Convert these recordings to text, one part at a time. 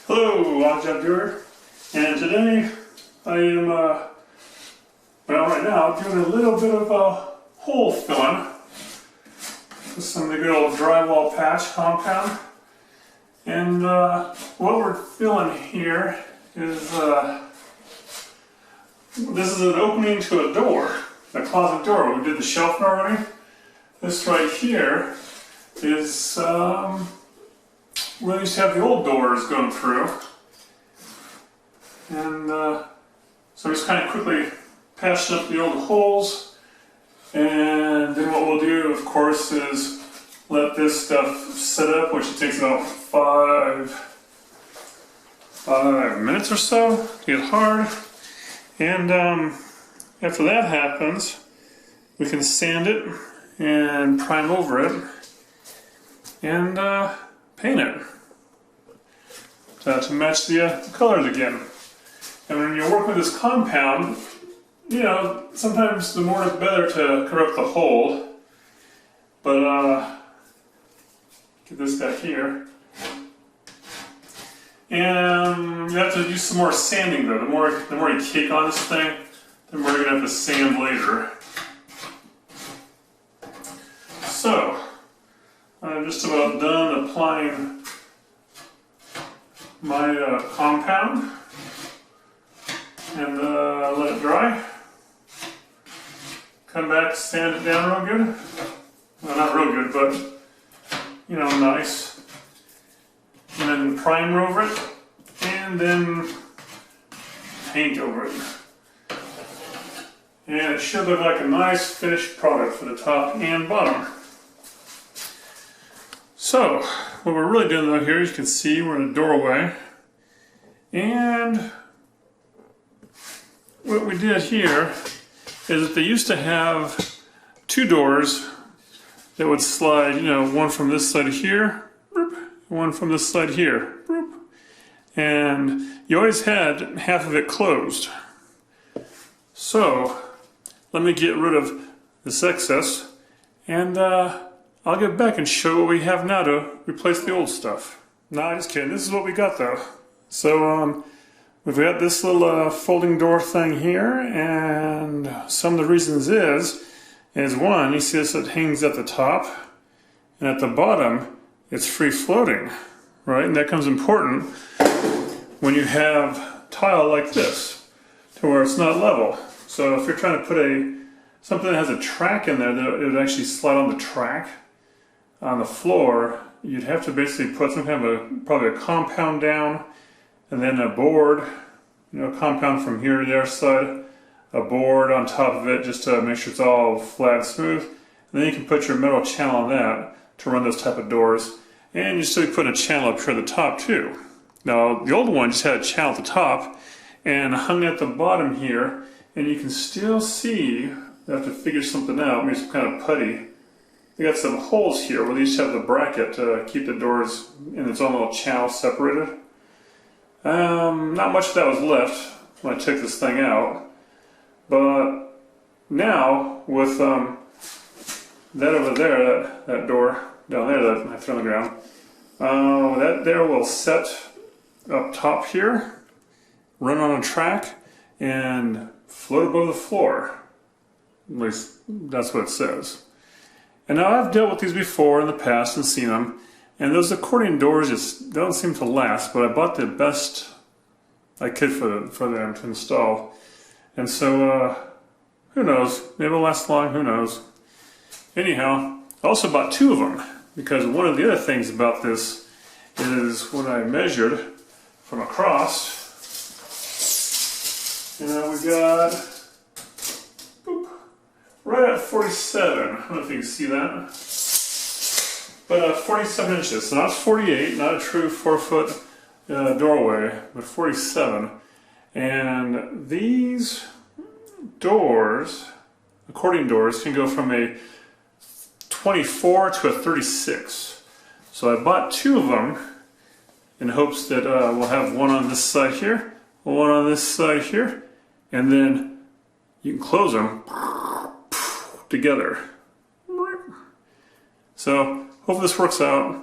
Hello, Odd Job Doer, and today I am, right now doing a little bit of hole filling with some of the good old drywall patch compound. And what we're filling here is, this is an opening to a door, a closet door. We did the shelf already. This right here is where we used to have the old doors going through. And so I'm just kind of quickly patching up the old holes. And then what we'll do, of course, is let this stuff set up, which takes about five minutes or so to get hard. And after that happens, we can sand it and prime over it and paint it to match the colors again. And when you work with this compound, you know, sometimes the more is better to cover up the hole. But get this guy here. And you have to do some more sanding though. The more you cake on this thing, the more you're gonna have to sand later. So I'm just about done applying my compound, and let it dry. Come back, sand it down real good. Well, not real good, but you know, nice. And then primer over it, and then paint over it. And it should look like a nice finished product for the top and bottom. So, what we're really doing though here, as you can see, we're in a doorway. And what we did here is that they used to have two doors that would slide, you know, one from this side here, one from this side here. And you always had half of it closed. So, let me get rid of this excess, and I'll get back and show what we have now to replace the old stuff. No, just kidding. This is what we got though. So we've got this little folding door thing here, and some of the reasons is one, you see this, it hangs at the top, and at the bottom it's free floating, right? And that becomes important when you have tile like this, to where it's not level. So if you're trying to put something that has a track in there, that it would actually slide on the track on the floor, you'd have to basically put some kind of probably a compound down, and then a board, you know, compound from here to the other side, a board on top of it just to make sure it's all flat and smooth. And then you can put your metal channel on that to run those type of doors. And you still put a channel up here at the top too. Now the old one just had a channel at the top and hung at the bottom here, and you can still see, you have to figure something out, maybe some kind of putty. They got some holes here where they used to have the bracket to keep the doors in its own little channel separated. Not much of that was left when I took this thing out, but now with that over there, that door down there that I threw on the ground, that there will set up top here, run on a track, and float above the floor. At least that's what it says. And now I've dealt with these before in the past and seen them, and those accordion doors just don't seem to last, but I bought the best I could for them to install. And so, who knows, maybe it'll last long, who knows. Anyhow, I also bought two of them, because one of the other things about this is when I measured from across, you know, we got, boop, right at 47. I don't know if you can see that. But 47 inches. So not 48, not a true 4-foot doorway, but 47. And these doors, accordion doors, can go from a 24 to a 36. So I bought two of them in hopes that we'll have one on this side here, one on this side here, and then you can close them together. So hopefully this works out.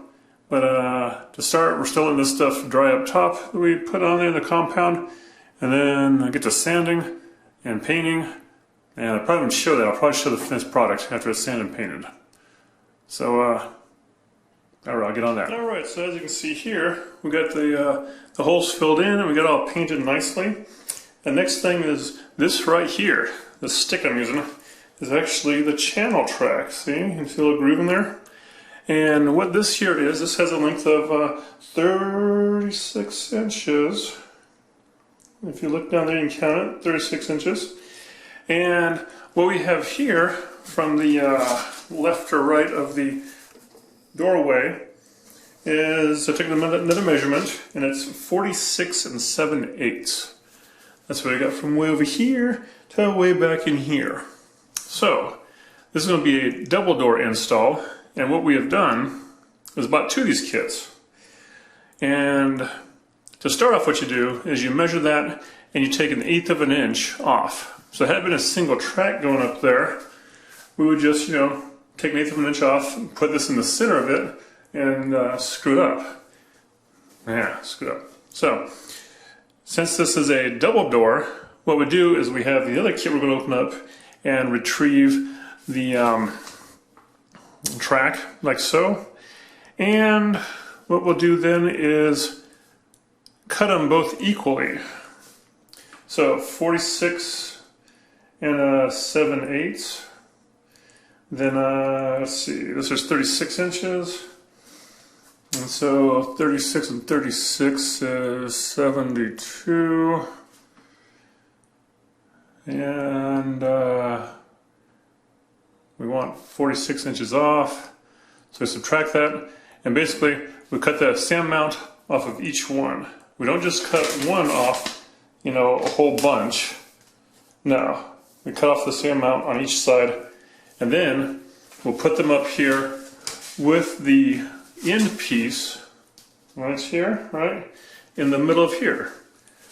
But to start, we're still letting this stuff dry up top that we put on there in the compound. And then I get to sanding and painting. And I probably won't show that. I'll probably show the finished product after it's sanded and painted. So, alright, I'll get on that. Alright, so as you can see here, we got the holes filled in and we got it all painted nicely. The next thing is this right here. The stick I'm using is actually the channel track. See? You can see a little groove in there. And what this here is, this has a length of 36 inches. If you look down there, you can count it, 36 inches. And what we have here, from the left or right of the doorway, is I took another measurement, and it's 46 7/8. That's what I got from way over here to way back in here. So, this is going to be a double door install, and what we have done is bought 2 of these kits. And to start off, what you do is you measure that and you take 1/8 of an inch off. So had it been a single track going up there, we would just, take 1/8 of an inch off, put this in the center of it, and screw it up. Yeah, screw it up. So, since this is a double door, what we do is we have the other kit we're going to open up and retrieve the track, like so. And what we'll do then is cut them both equally. So 46 7/8. Then let's see, this is 36 inches. And so 36 and 36 is 72. And we want 46 inches off. So we subtract that. And basically, we cut the same amount off of each one. We don't just cut one off, a whole bunch. No, we cut off the same amount on each side. And then we'll put them up here with the end piece, right here, right, in the middle of here.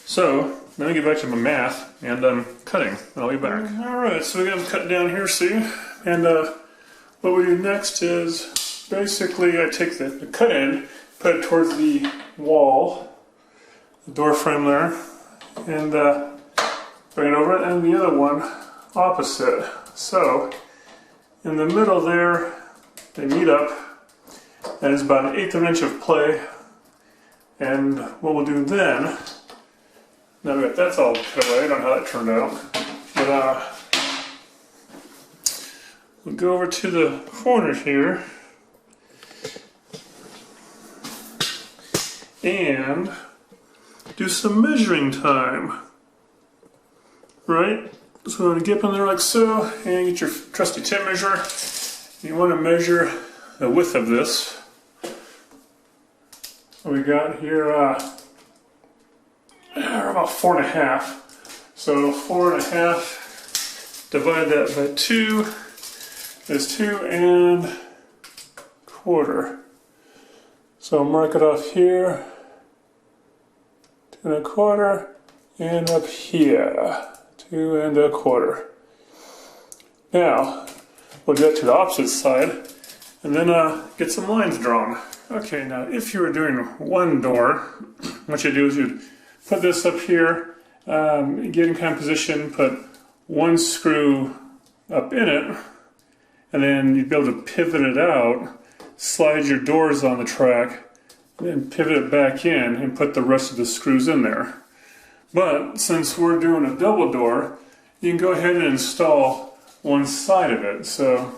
So, let me get back to my math, and I'm cutting, and I'll be back. Alright, so we got them cut down here, see? And what we do next is, basically I take the cut end, put it towards the wall, the door frame there, and bring it over, and the other one opposite. So, in the middle there, they meet up, and it's about 1/8 of an inch of play. And what we'll do then, now that that's all cut away, I don't know how that turned out, but we'll go over to the corner here, and do some measuring time, right? So I'm going to get up in there like so, and get your trusty tape measure. You want to measure the width of this. We got here about 4.5. So 4.5, divide that by 2 is 2.25. So mark it off here, 2.25, and up here, 2.25. Now, we'll do that to the opposite side, and then get some lines drawn. Okay, now if you were doing one door, what you do is you'd put this up here, get in kind of position, put one screw up in it, and then you'd be able to pivot it out, slide your doors on the track, and then pivot it back in and put the rest of the screws in there. But since we're doing a double door, you can go ahead and install one side of it. So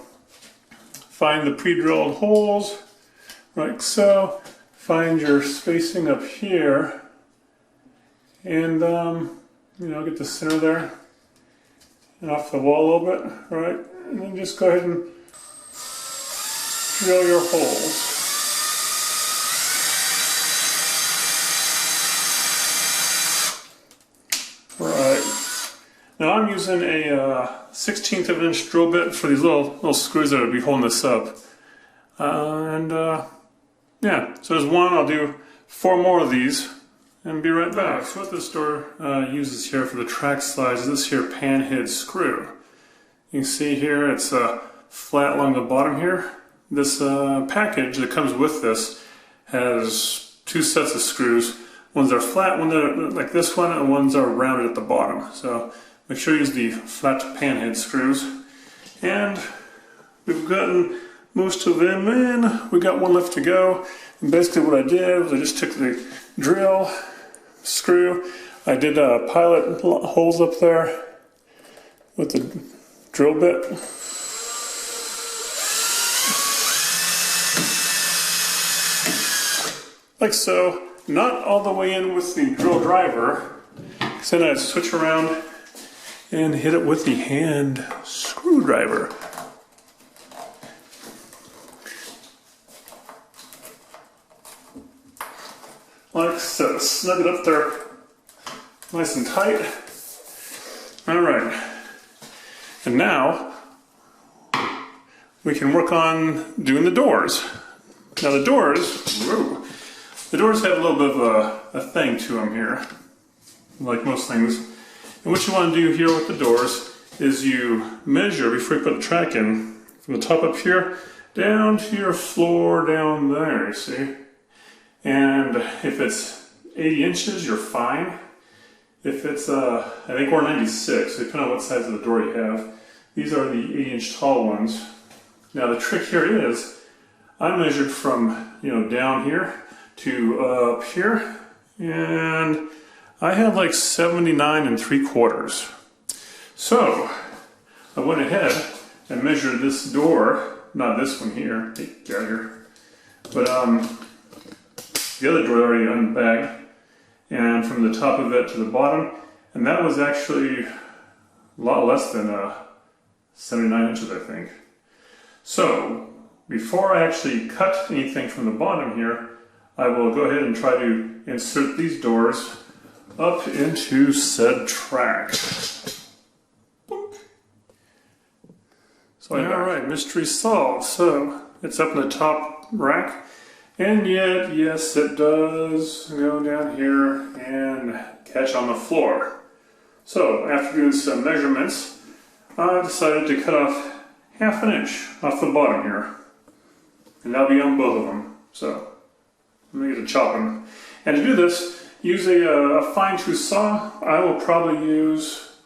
find the pre-drilled holes, like so. Find your spacing up here, and get the center there, and off the wall a little bit, right? And then just go ahead and drill your holes. Right. Now I'm using a 1/16 of an inch drill bit for these little screws that will be holding this up. Yeah, so there's one. I'll do 4 more of these and be right back. So what this door uses here for the track slides is this here pan head screw. You can see here it's flat along the bottom here. This package that comes with this has two sets of screws. Ones are flat, ones are like this one, and ones are rounded at the bottom. So make sure you use the flat panhead screws. And we've gotten most of them in. We got one left to go. And basically what I did was I just took the drill, screw. I did pilot holes up there with the drill bit. Like so. Not all the way in with the drill driver. So then I switch around and hit it with the hand screwdriver. Like so. Snug it up there nice and tight. Alright. And now we can work on doing the doors. Now the doors, whoa. The doors have a little bit of a thing to them here, like most things. And what you want to do here with the doors is you measure before you put the track in, from the top up here, down to your floor down there, you see? And if it's 80 inches, you're fine. If it's, I think we're 96, depending on what size of the door you have. These are the 80-inch tall ones. Now the trick here is, I measured from, down here to up here, and I had like 79 3/4. So I went ahead and measured this door, not this one here, get out of here, but the other door already unbagged, and from the top of it to the bottom, and that was actually a lot less than 79 inches, I think. So before I actually cut anything from the bottom here, I will go ahead and try to insert these doors up into said track. So alright, mystery solved. So it's up in the top rack, and yet, yes, it does go down here and catch on the floor. So after doing some measurements, I decided to cut off 1/2 inch off the bottom here, and that'll be on both of them. So let me get to chopping. And to do this, use a fine-tooth saw. I will probably use,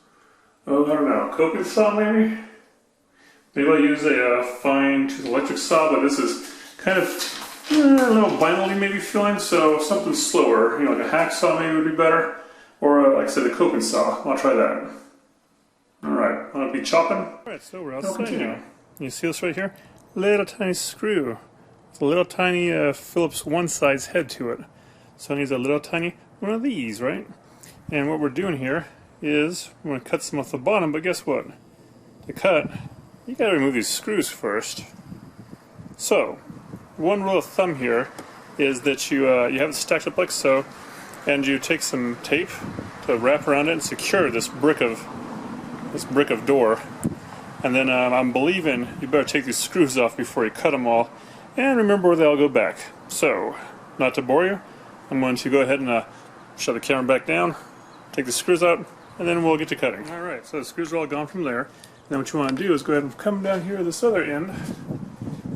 I don't know, coping saw maybe? Maybe I'll use a fine-tooth electric saw, but this is kind of a little vinyl-y maybe feeling, so something slower, like a hacksaw maybe would be better, or like I said, a coping saw. I'll try that. Alright, I'm going to be chopping. Alright, so we're outside now. You see this right here? Little tiny screw. It's a little tiny Phillips one-size head to it. So it needs a little tiny one of these, right? And what we're doing here is we're going to cut some off the bottom, but guess what? To cut, you got to remove these screws first. So, one rule of thumb here is that you have it stacked up like so, and you take some tape to wrap around it and secure this brick of door. And then I'm believing you better take these screws off before you cut them all. And remember where they all go back. So, not to bore you, I'm going to go ahead and shut the camera back down, take the screws out, and then we'll get to cutting. Alright, so the screws are all gone from there. And then what you want to do is go ahead and come down here to this other end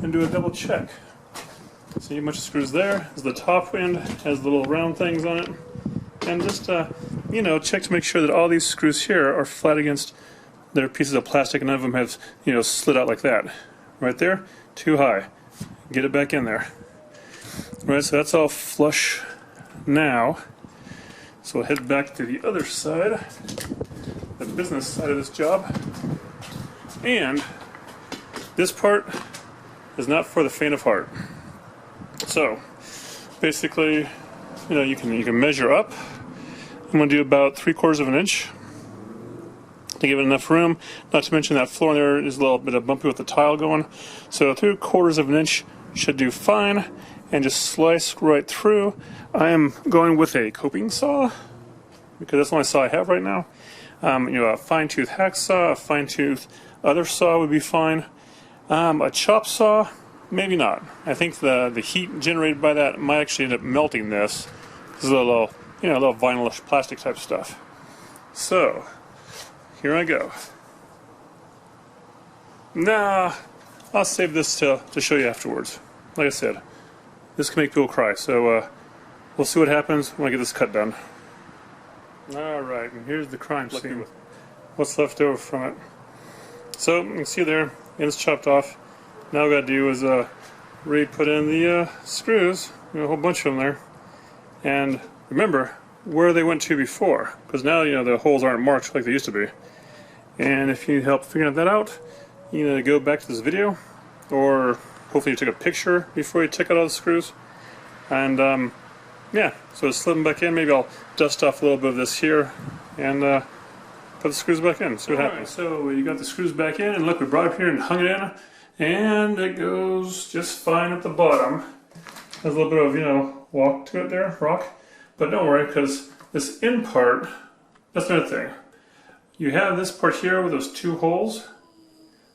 and do a double check. See a bunch of screws there. There's the top end, has the little round things on it. And just, check to make sure that all these screws here are flat against their pieces of plastic, and none of them have, slid out like that. Right there, too high. Get it back in there. Right, so that's all flush now. So we'll head back to the other side, the business side of this job. And this part is not for the faint of heart. So basically, you can measure up. I'm going to do about 3/4 of an inch to give it enough room. Not to mention that floor in there is a little bit of bumpy with the tile going. So 3/4 of an inch should do fine, and just slice right through. I am going with a coping saw because that's the only saw I have right now. A fine-tooth hacksaw, a fine-tooth other saw would be fine. A chop saw, maybe not. I think the heat generated by that might actually end up melting this. This is a little, little vinylish plastic type stuff. So here I go. Nah, I'll save this to show you afterwards. Like I said, this can make people cry. So we'll see what happens when I get this cut done. Alright, and here's the crime scene with what's left over from it. So you can see there, ends chopped off. Now what we gotta do is re-put in the screws, a whole bunch of them there. And remember where they went to before, because now the holes aren't marked like they used to be. And if you need help figuring that out, you need to go back to this video, or hopefully you took a picture before you took out all the screws. And yeah, so slip them back in. Maybe I'll dust off a little bit of this here and put the screws back in, see what happens. So you got the screws back in, and look, we brought it up here and hung it in, and it goes just fine at the bottom. There's a little bit of, walk to it there, rock. But don't worry, because this end part, that's another thing. You have this part here with those two holes.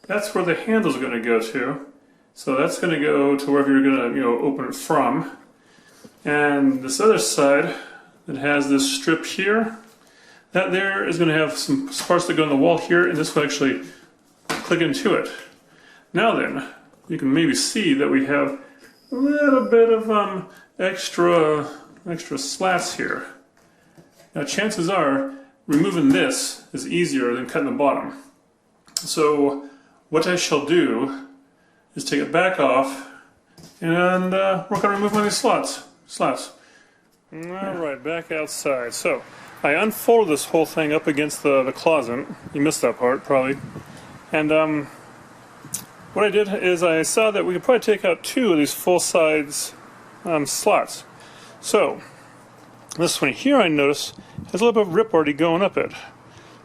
That's where the handle's going to go to. So that's going to go to wherever you're going to, open it from. And this other side that has this strip here, that there is going to have some parts that go in the wall here, and this will actually click into it. Now then, you can maybe see that we have a little bit of extra slats here. Now chances are removing this is easier than cutting the bottom. So what I shall do is take it back off and work on removing these slats. Alright, back outside. So I unfolded this whole thing up against the closet. You missed that part probably. And what I did is I saw that we could probably take out two of these full size slots. So this one here I noticed has a little bit of rip already going up it.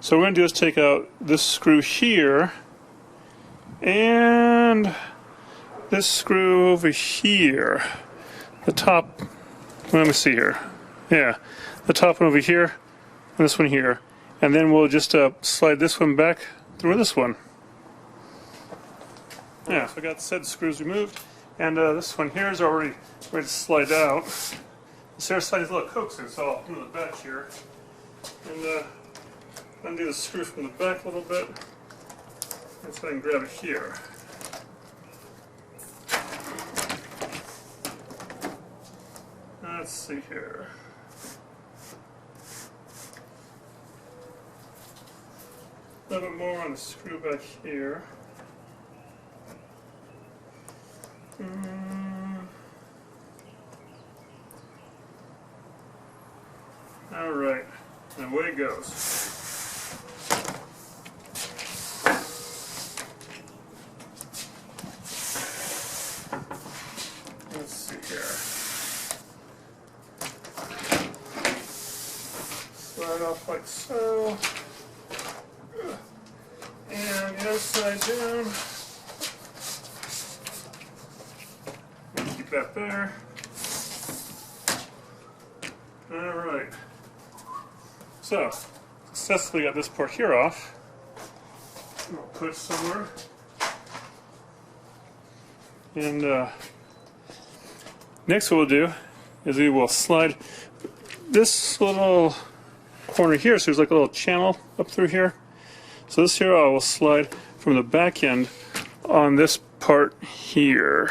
So what we're going to do is take out this screw here and this screw over here. The top, let me see here. Yeah, the top one over here and this one here. And then we'll just slide this one back through this one. Yeah, so I got the set of screws removed, and this one here is already ready to slide out. This here slide is a little coaxing, so I'll do the back here. And undo the screw from the back a little bit, and so I can grab it here. Let's see here. A little bit more on the screw back here. Alright, and away it goes. Let's see here. Slide off like so. And the other side down. Keep that there. Alright. So, successfully got this part here off. I'll put it somewhere. And next what we'll do is we will slide this little corner here, so there's like a little channel up through here. So this here I will slide from the back end on this part here.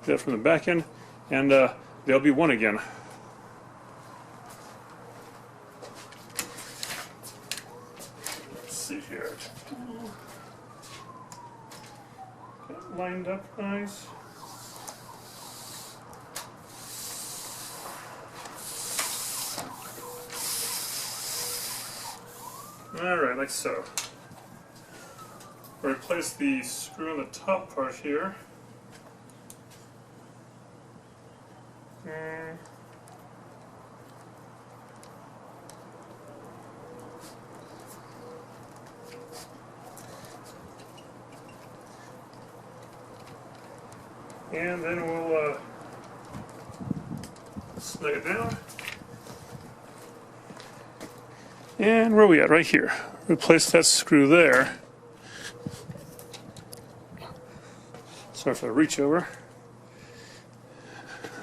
That from the back end, and there'll be one again. Let's see here. Get it lined up nice. Alright, like so. Replace the screw on the top part here. And then we'll snug it down. And where are we at? Right here. Replace that screw there. Sorry for the reach over.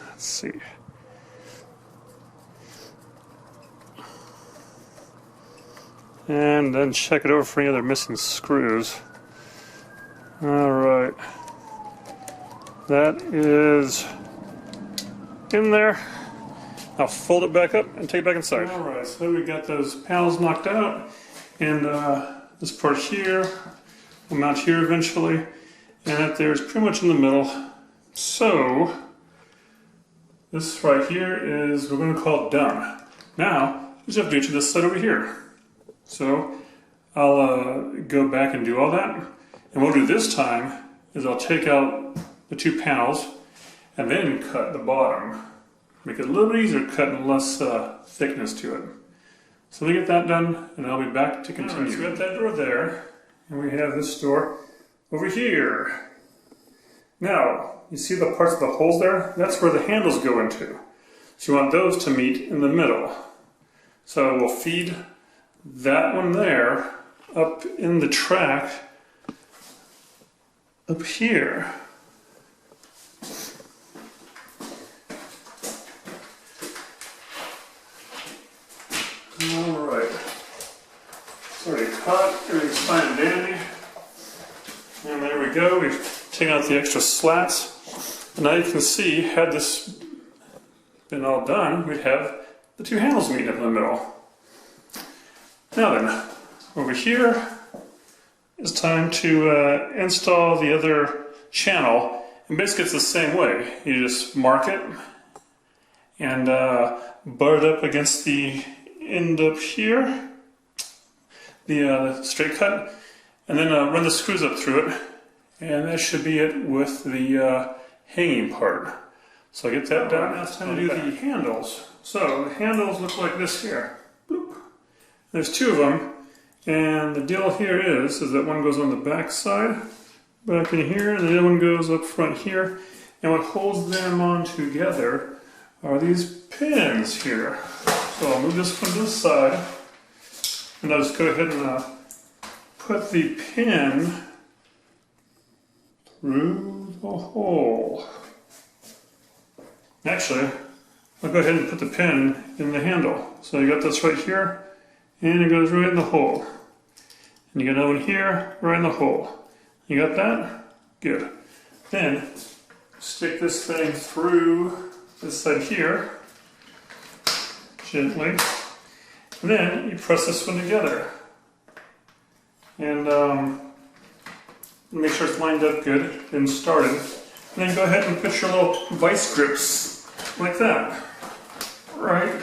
Let's see. And then check it over for any other missing screws. Alright. that is in there. I'll fold it back up and take it back inside. Alright, so we got those panels knocked out, and this part here will mount here eventually, and that there's pretty much in the middle. So this right here is, we're going to call it done. Now we just have to do to this side over here. So I'll go back and do all that, and what we'll do this time is I'll take out the two panels and then cut the bottom. Make it a little bit easier to cut and less thickness to it. So let me get that done, and I'll be back to continue. Right, so we got that door there, and we have this door over here. Now, you see the parts of the holes there? That's where the handles go into. So you want those to meet in the middle. So we'll feed that one there up in the track up here. Alright, it's already cut, everything's fine and dandy. And there we go, we've taken out the extra slats. And now you can see, had this been all done, we'd have the two handles meeting up in the middle. Now then, over here, it's time to install the other channel. And basically it's the same way. You just mark it and butt it up against the end up here, the straight cut, and then run the screws up through it, and that should be it with the hanging part. So I get that done. Now it's time to do the handles. So the handles look like this here. Bloop. There's two of them, and the deal here is that one goes on the back side, back in here, and the other one goes up front here, and what holds them on together are these pins here. So I'll move this one to the side, and I'll just go ahead and put the pin through the hole. Actually, I'll go ahead and put the pin in the handle. So you got this right here, and it goes right in the hole. And you got another one here, right in the hole. You got that? Good. Then, stick this thing through this side here, gently, and then you press this one together, and make sure it's lined up good and started, and then go ahead and put your little vice grips like that, right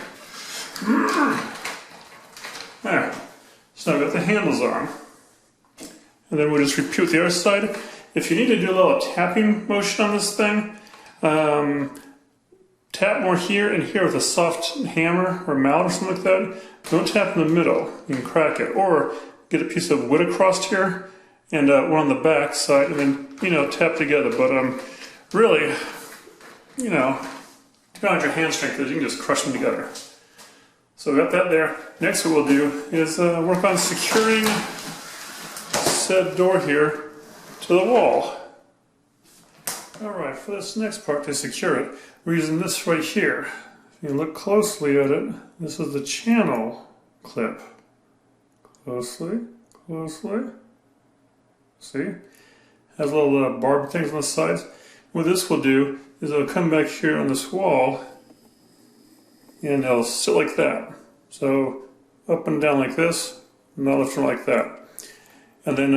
there. So I've got the handles on, and then we'll just repeat with the other side. If you need to do a little tapping motion on this thing, tap more here and here with a soft hammer or mallet or something like that. Don't tap in the middle, you can crack it. Or get a piece of wood across here and one on the back side, and then, tap together. But really, depending on your hand strength is, you can just crush them together. So we got that there. Next what we'll do is work on securing said door here to the wall. Alright, for this next part to secure it, we're using this right here. If you look closely at it, this is the channel clip. Closely, closely. See? Has little barb things on the sides. What this will do is it'll come back here on this wall and it'll sit like that. So up and down like this, not left and like that. And then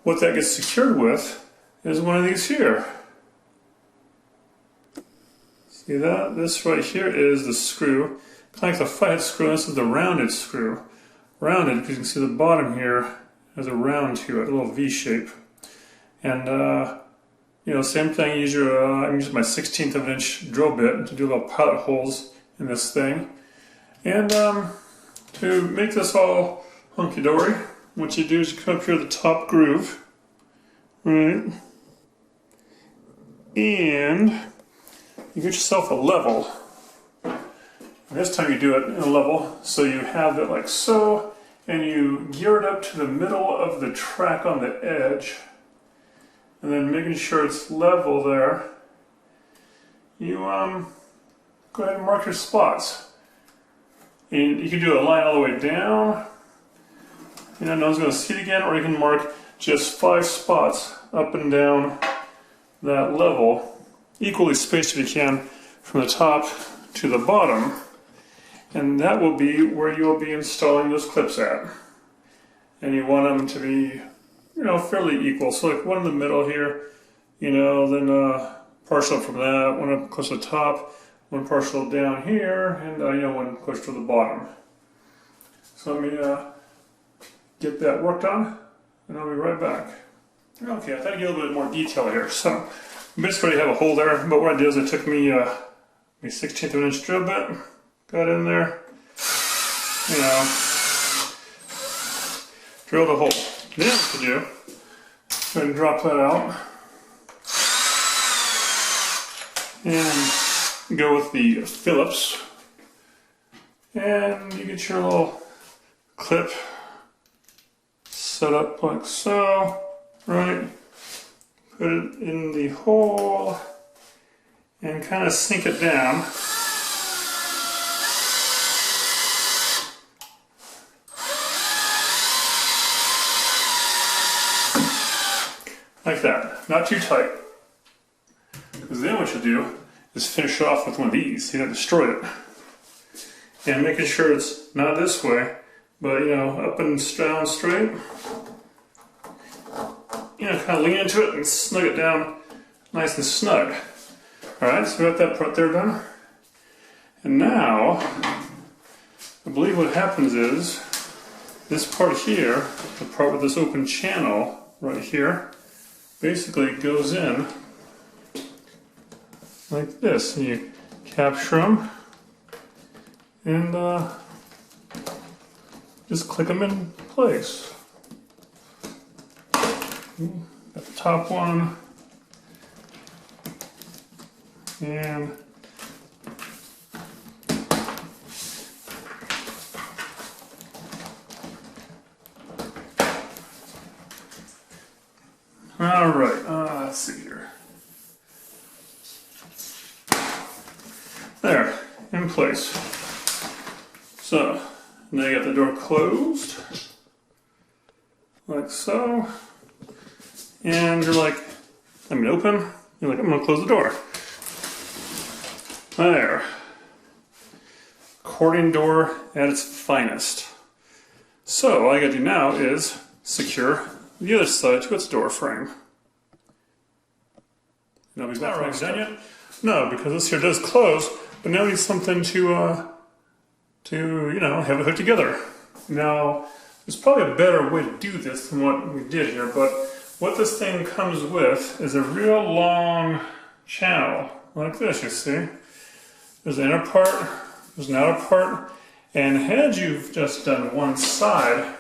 what that gets secured with is one of these here. See that? This right here is the screw. Kind of like the flathead screw, this is the rounded screw. Rounded because you can see the bottom here has a round to it, a little V shape. And same thing, I'm using my 1/16 of an inch drill bit to do little pilot holes in this thing. And to make this all hunky-dory, what you do is you come up here to the top groove, right? And you get yourself a level. And this time you do it in a level, so you have it like so, and you gear it up to the middle of the track on the edge. And then making sure it's level there, you go ahead and mark your spots. And you can do a line all the way down, no one's going to see it again, or you can mark just 5 spots up and down that level equally spaced if you can from the top to the bottom, and that will be where you'll be installing those clips at. And you want them to be, you know, fairly equal. So like one in the middle here, you know, then partial from that, one up close to the top, one partial down here, and you know, one close to the bottom. So let me get that worked on, and I'll be right back. Okay, I thought I'd get a little bit more detail here. So basically I have a hole there, but what I did is I took me a 1/16 of an inch drill bit, got in there, you know, drilled a hole. Then what to do, go ahead and drop that out, and go with the Phillips, and you get your little clip set up like so, right? Put it in the hole and kind of sink it down. Like that, not too tight. Because then what you do is finish off with one of these. You don't destroy it. And making sure it's not this way, but you know, up and down straight. You know, kind of lean into it and snug it down nice and snug. Alright, so we got that part there done. And now, I believe what happens is, this part here, the part with this open channel right here, basically goes in like this. And you capture them and just click them in place. Got the top one, and all right. Let's see here. There, in place. So now you got the door closed, like so. And you're like, I'm gonna open. You're like, I'm gonna close the door. There. Accordion door at its finest. So all I gotta do now is secure the other side to its door frame. Nobody's not done yet? No, because this here does close, but now we need something to you know, have it hooked together. Now, there's probably a better way to do this than what we did here, but what this thing comes with is a real long channel, like this, you see. There's an inner part, there's an outer part, and had you just done one side,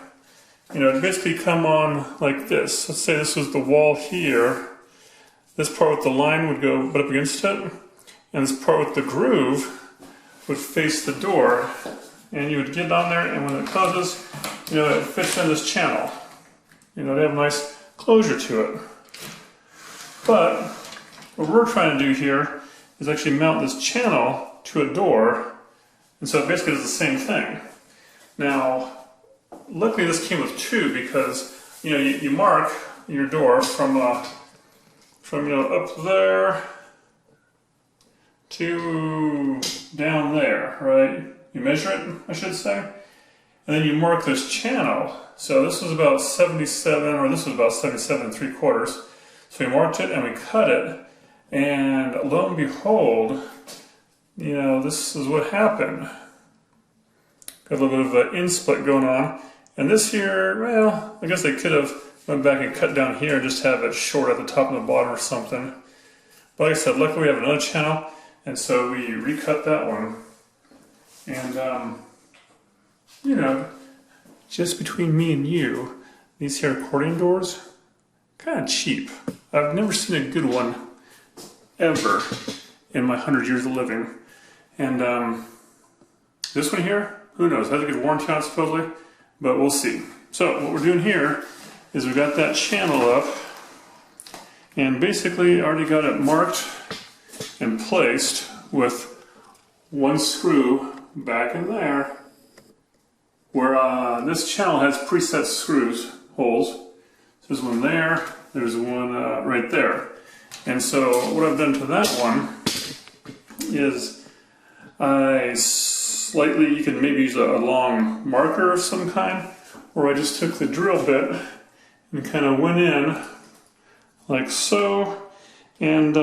you know, it'd basically come on like this. Let's say this was the wall here. This part with the line would go up against it, and this part with the groove would face the door, and you would get on there, and when it closes, you know, it fits in this channel. You know, they have a nice closure to it. But what we're trying to do here is actually mount this channel to a door, and so it basically does the same thing. Now, luckily this came with two, because you know, you mark your door from you know, up there to down there, right? You measure it, I should say, and then you mark this channel. So this was about 77, or this was about 77 3/4. So we marked it and we cut it, and lo and behold, you know, this is what happened. Got a little bit of an in-split going on, and this here, well, I guess they could have went back and cut down here and just have it short at the top and the bottom or something. But like I said, luckily we have another channel, and so we recut that one. And, you know, just between me and you, these here accordion doors, kind of cheap. I've never seen a good one ever in my 100 years of living. And this one here, who knows? Has a good warranty on it supposedly, but we'll see. So what we're doing here is we've got that channel up, and basically already got it marked and placed with one screw back in there, where this channel has preset screws, holes. So there's one there, there's one right there. And so what I've done to that one is I slightly, you can maybe use a long marker of some kind, or I just took the drill bit and kind of went in like so, and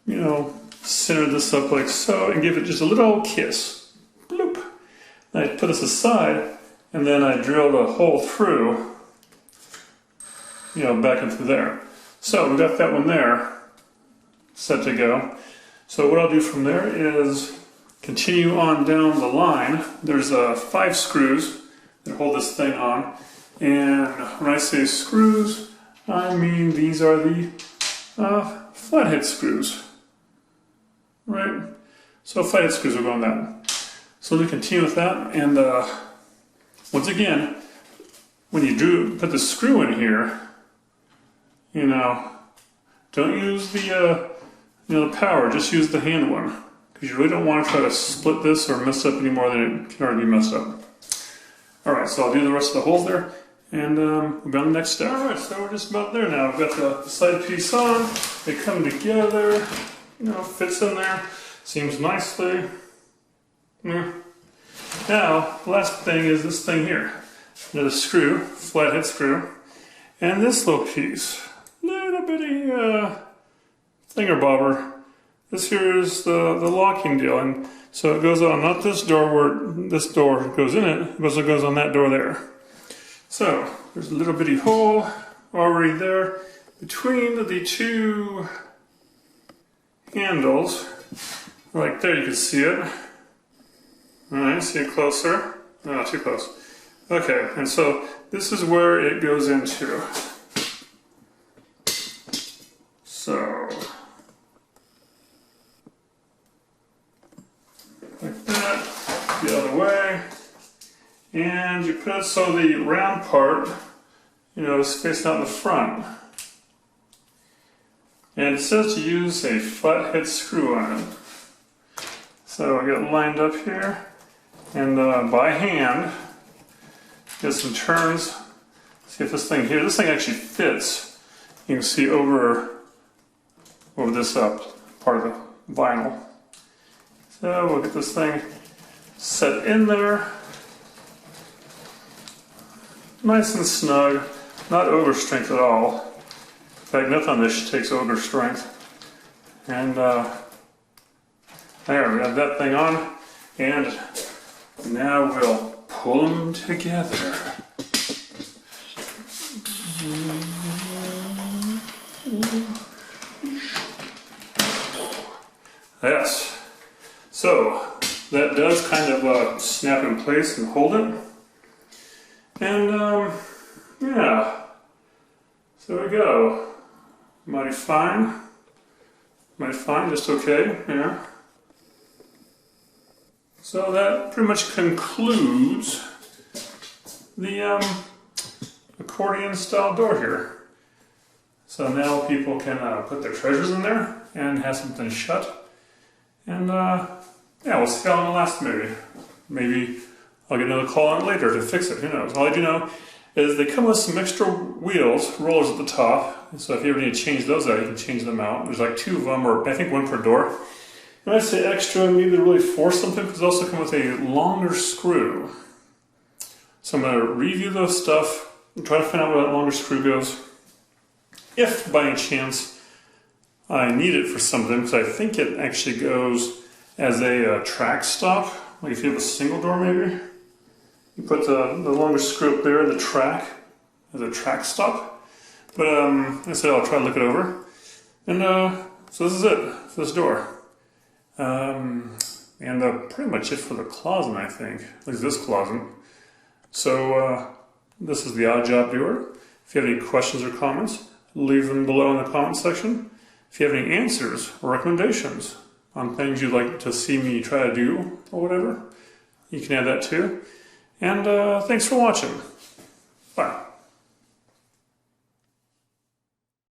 you know, center this up like so, and give it just a little kiss. Bloop. I put this aside, and then I drilled a hole through, you know, back into there. So we got that one there, set to go. So what I'll do from there is continue on down the line. There's 5 screws that hold this thing on, and when I say screws, I mean these are the flathead screws, right? So flathead screws will go on that. So let me continue with that, and once again, when you put the screw in here, you know, don't use the the power, just use the hand one, because you really don't want to try to split this or mess up any more than it can already be messed up. Alright, so I'll do the rest of the holes there, and we'll go on the next step. Alright, so we're just about there now. I've got the side piece on, they come together, you know, fits in there, seems nicely. Yeah. Now, the last thing is this thing here. Another screw, flathead screw, and this little piece. Little bitty thingerbobber. This here is the locking deal, and so it goes on not this door where this door goes in it, but it goes on that door there. So there's a little bitty hole already there between the 2 handles. Right there, you can see it. Alright, see it closer. No, too close. Okay, and so this is where it goes into. So, like that, the other way, and you put it so the round part, you know, is facing out in the front. And it says to use a flathead screw on it. So I get it lined up here, and by hand, get some turns. See if this thing here, this thing actually fits. You can see over this part of the vinyl. So we'll get this thing set in there. Nice and snug, not over strength at all. In fact, nothing on this takes over strength. And there, we have that thing on, and now we'll pull them together. Yes. So that does kind of snap in place and hold it. And yeah. So there we go. Mighty fine. Mighty fine, just okay. Yeah. So that pretty much concludes the accordion style door here. So now people can put their treasures in there and have something shut. And yeah, we'll see how long it lasts maybe. Maybe I'll get another call on it later to fix it, who knows. All I do know is they come with some extra wheels, rollers at the top. So if you ever need to change those out, you can change them out. There's like 2 of them, or I think 1 per door. When I say extra, I mean to really force something, because they also come with a longer screw. So I'm going to review those stuff and try to find out where that longer screw goes. If by any chance I need it for something, because I think it actually goes as a track stop. Like if you have a single door maybe, you put the longer screw up there, the track, as a track stop. But like I said, I'll try to look it over. And so this is it for this door. And pretty much it for the closet, I think. At least this closet. So this is the Odd Job Viewer. If you have any questions or comments, leave them below in the comment section. If you have any answers or recommendations on things you'd like to see me try to do or whatever, you can add that too. And thanks for watching. Bye.